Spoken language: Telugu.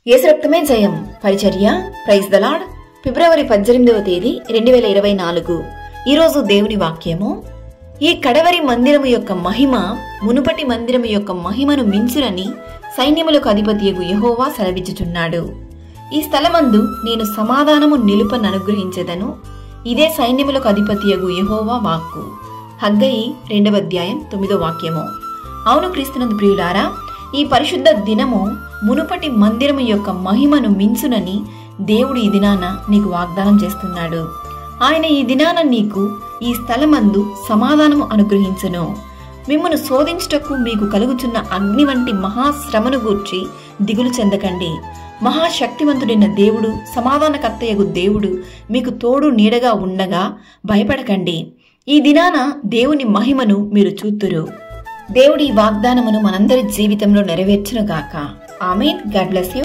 యేసు రక్తమే జయం పరిచర్య ప్రైజ్ ద లార్డ్. ఫిబ్రవరి 18వ తేదీ 2024. ఈరోజు దేవుని వాక్యము, ఈ కడవరి మందిరము యొక్క మహిమ మునుపటి మందిరము యొక్క మహిమను మించునని సైన్యములకు అధిపతియగు యెహోవా సెలవిచ్చుచున్నాడు. ఈ స్థలమందు నేను సమాధానము నిలుపననుగ్రహించెదను. ఇదే సైన్యములకు అధిపతియగు యెహోవా వాక్కు. హగ్గయి 2వ అధ్యాయం 9వ వాక్యము. అవును క్రీస్తునందు ప్రియులారా, ఈ పరిశుద్ధ దినము మునుపటి మందిరము యొక్క మహిమను మించునని దేవుడు ఈ దినాన నీకు వాగ్దానం చేస్తున్నాడు. ఆయన ఈ దినాన నీకు ఈ స్థలమందు సమాధానము అనుగ్రహించును. మిమ్మను శోధించుటకు మీకు కలుగుచున్న అగ్ని వంటి మహాశ్రమను గూర్చి దిగులు చెందకండి. మహాశక్తివంతుడైన దేవుడు, సమాధానకర్తయగు దేవుడు మీకు తోడు నీడగా ఉండగా భయపడకండి. ఈ దినాన దేవుని మహిమను మీరు చూతురు. దేవుడి వాగ్దానమును మనందరి జీవితంలో నెరవేర్చునుగాక. ఆమేన్. God bless you.